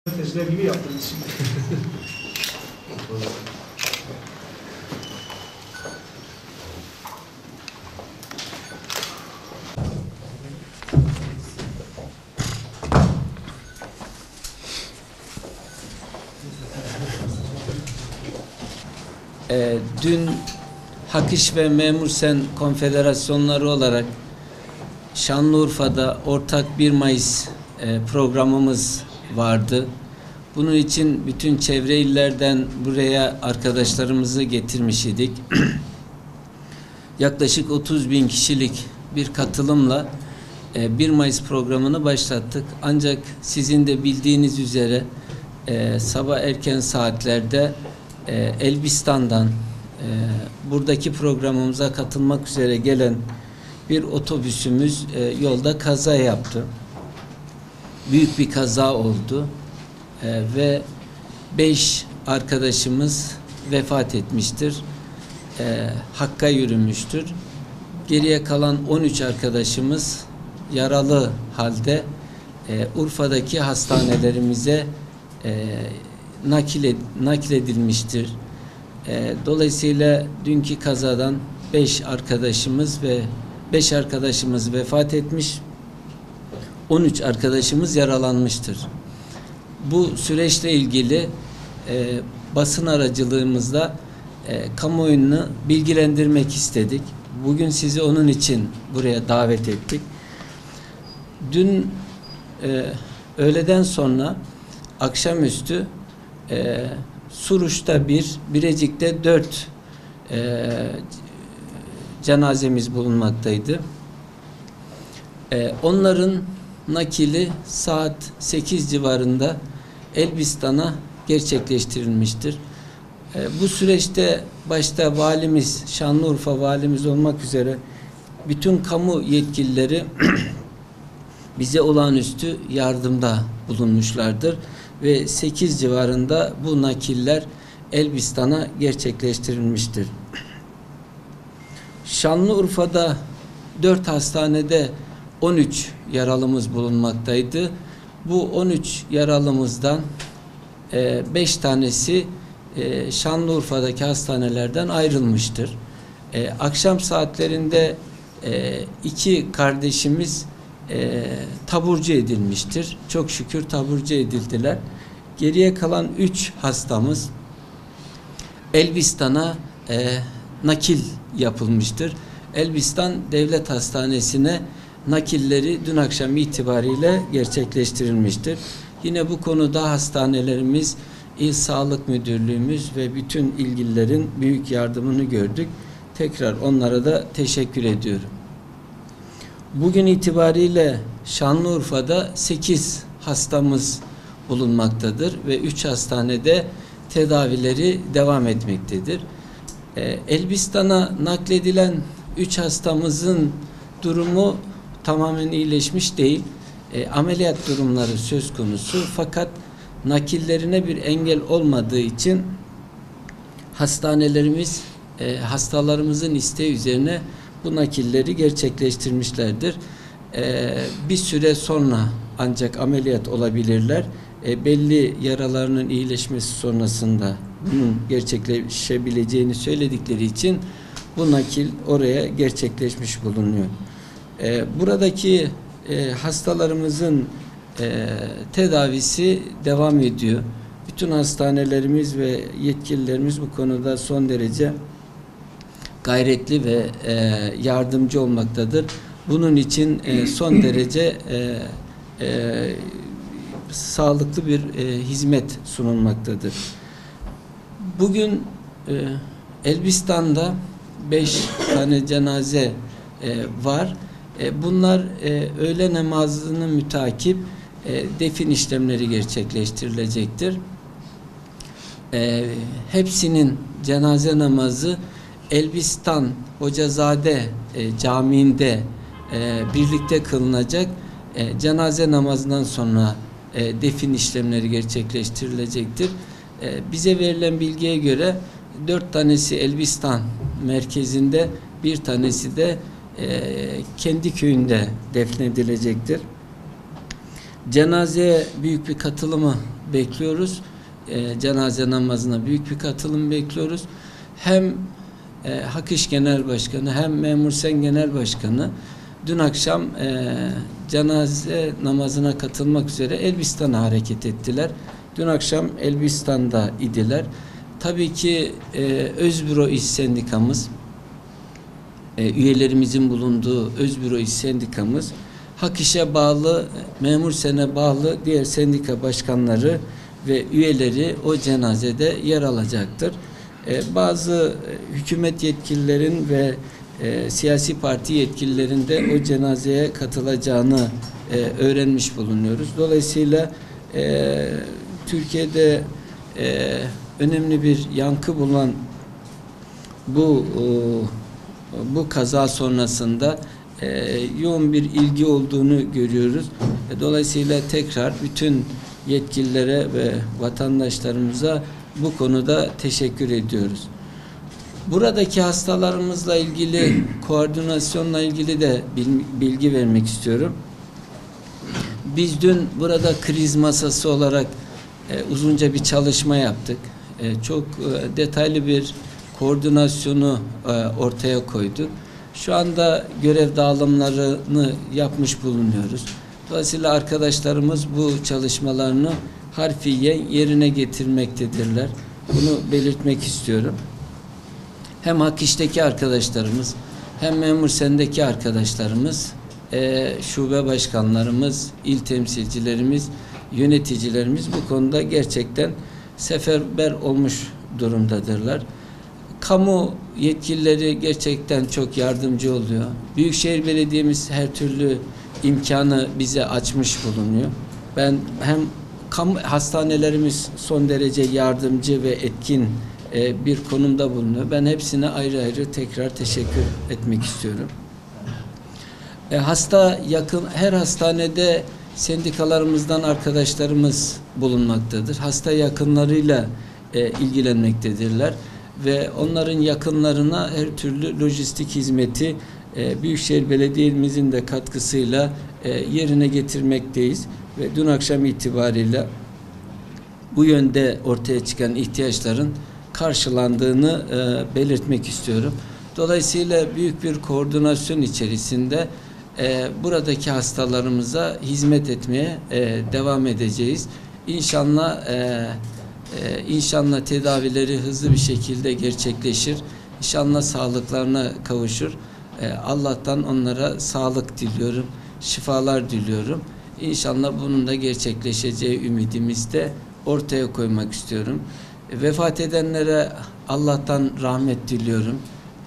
Tezler gibi yaptınız şimdi. Dün Hak İş ve Memur Sen konfederasyonları olarak Şanlıurfa'da ortak 1 Mayıs programımız vardı. Bunun için bütün çevre illerden buraya arkadaşlarımızı getirmiş idik. Yaklaşık 30.000 kişilik bir katılımla 1 Mayıs programını başlattık. Ancak sizin de bildiğiniz üzere sabah erken saatlerde Elbistan'dan buradaki programımıza katılmak üzere gelen bir otobüsümüz yolda kaza yaptı. Büyük bir kaza oldu ve 5 arkadaşımız vefat etmiştir. Hakk'a yürümüştür. Geriye kalan 13 arkadaşımız yaralı halde Urfa'daki hastanelerimize nakledilmiştir. Dolayısıyla dünkü kazadan 5 arkadaşımız vefat etmiş, 13 arkadaşımız yaralanmıştır. Bu süreçle ilgili basın aracılığımızla kamuoyunu bilgilendirmek istedik. Bugün sizi onun için buraya davet ettik. Dün öğleden sonra akşamüstü Suruç'ta 1, Birecik'te 4 cenazemiz bulunmaktaydı. Onların nakili saat 8 civarında Elbistan'a gerçekleştirilmiştir. Bu süreçte başta valimiz, Şanlıurfa valimiz olmak üzere bütün kamu yetkilileri bize olağanüstü yardımda bulunmuşlardır ve 8 civarında bu nakiller Elbistan'a gerçekleştirilmiştir. Şanlıurfa'da 4 hastanede 13 yaralımız bulunmaktaydı. Bu 13 yaralımızdan 5 tanesi Şanlıurfa'daki hastanelerden ayrılmıştır. Akşam saatlerinde 2 kardeşimiz taburcu edilmiştir. Çok şükür taburcu edildiler. Geriye kalan 3 hastamız Elbistan'a nakil yapılmıştır. Elbistan Devlet Hastanesi'ne nakilleri dün akşam itibariyle gerçekleştirilmiştir. Yine bu konuda hastanelerimiz, İl Sağlık Müdürlüğümüz ve bütün ilgililerin büyük yardımını gördük. Tekrar onlara da teşekkür ediyorum. Bugün itibariyle Şanlıurfa'da 8 hastamız bulunmaktadır ve 3 hastanede tedavileri devam etmektedir. Elbistan'a nakledilen 3 hastamızın durumu tamamen iyileşmiş değil. Ameliyat durumları söz konusu, fakat nakillerine bir engel olmadığı için hastanelerimiz hastalarımızın isteği üzerine bu nakilleri gerçekleştirmişlerdir. Bir süre sonra ancak ameliyat olabilirler. Belli yaralarının iyileşmesi sonrasında bunun gerçekleşebileceğini söyledikleri için bu nakil oraya gerçekleşmiş bulunuyor. Buradaki hastalarımızın tedavisi devam ediyor. Bütün hastanelerimiz ve yetkililerimiz bu konuda son derece gayretli ve yardımcı olmaktadır. Bunun için son derece sağlıklı bir hizmet sunulmaktadır. Bugün Elbistan'da 5 tane cenaze var. Bunlar öğle namazını mütakip defin işlemleri gerçekleştirilecektir. Hepsinin cenaze namazı Elbistan Hocazade Camii'nde birlikte kılınacak. Cenaze namazından sonra defin işlemleri gerçekleştirilecektir. Bize verilen bilgiye göre 4 tanesi Elbistan merkezinde, bir tanesi de kendi köyünde defnedilecektir. Cenazeye büyük bir katılımı bekliyoruz. Cenaze namazına büyük bir katılım bekliyoruz. Hem Hak İş Genel Başkanı hem Memur Sen Genel Başkanı dün akşam cenaze namazına katılmak üzere Elbistan'a hareket ettiler. Dün akşam Elbistan'da idiler. Tabii ki Özbüro İş Sendikamız, üyelerimizin bulunduğu Özbüro İş Sendikamız, Hak İş'e bağlı, Memur Sen'e bağlı diğer sendika başkanları ve üyeleri o cenazede yer alacaktır. Bazı hükümet yetkililerin ve siyasi parti yetkililerin de o cenazeye katılacağını öğrenmiş bulunuyoruz. Dolayısıyla Türkiye'de önemli bir yankı bulan bu kaza sonrasında yoğun bir ilgi olduğunu görüyoruz. Dolayısıyla tekrar bütün yetkililere ve vatandaşlarımıza bu konuda teşekkür ediyoruz. Buradaki hastalarımızla ilgili, koordinasyonla ilgili de bilgi vermek istiyorum. Biz dün burada kriz masası olarak uzunca bir çalışma yaptık. Çok detaylı bir koordinasyonu ortaya koyduk. Şu anda görev dağılımlarını yapmış bulunuyoruz. Dolayısıyla arkadaşlarımız bu çalışmalarını harfiyen yerine getirmektedirler. Bunu belirtmek istiyorum. Hem Hak İş'teki arkadaşlarımız, hem Memur Sen'deki arkadaşlarımız, şube başkanlarımız, il temsilcilerimiz, yöneticilerimiz bu konuda gerçekten seferber olmuş durumdadırlar. Kamu yetkilileri gerçekten çok yardımcı oluyor. Büyükşehir Belediye'miz her türlü imkanı bize açmış bulunuyor. Ben hem kamu hastanelerimiz son derece yardımcı ve etkin bir konumda bulunuyor. Ben hepsine ayrı ayrı tekrar teşekkür etmek istiyorum. Hasta yakın, her hastanede sendikalarımızdan arkadaşlarımız bulunmaktadır. Hasta yakınlarıyla ilgilenmektedirler ve onların yakınlarına her türlü lojistik hizmeti Büyükşehir Belediye'mizin de katkısıyla yerine getirmekteyiz ve dün akşam itibariyle bu yönde ortaya çıkan ihtiyaçların karşılandığını belirtmek istiyorum. Dolayısıyla büyük bir koordinasyon içerisinde buradaki hastalarımıza hizmet etmeye devam edeceğiz. İnşallah tedavileri hızlı bir şekilde gerçekleşir. İnşallah sağlıklarına kavuşur. Allah'tan onlara sağlık diliyorum, şifalar diliyorum. İnşallah bunun da gerçekleşeceği ümidimizi de ortaya koymak istiyorum. Vefat edenlere Allah'tan rahmet diliyorum.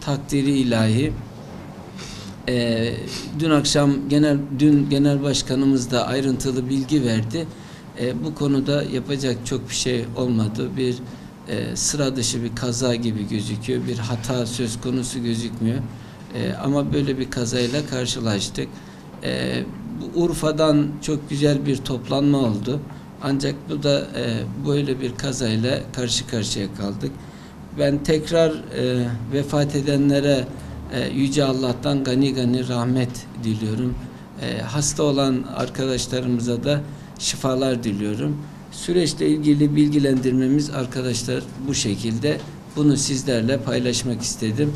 Takdiri ilahi. Dün akşam Genel Başkanımız da ayrıntılı bilgi verdi. Bu konuda yapacak çok bir şey olmadı. Bir sıra dışı bir kaza gibi gözüküyor. Bir hata söz konusu gözükmüyor. Ama böyle bir kazayla karşılaştık. Urfa'dan çok güzel bir toplanma oldu. Ancak bu da böyle bir kazayla karşı karşıya kaldık. Ben tekrar vefat edenlere Yüce Allah'tan gani gani rahmet diliyorum. Hasta olan arkadaşlarımıza da şifalar diliyorum. Süreçle ilgili bilgilendirmemiz arkadaşlar bu şekilde. Bunu sizlerle paylaşmak istedim.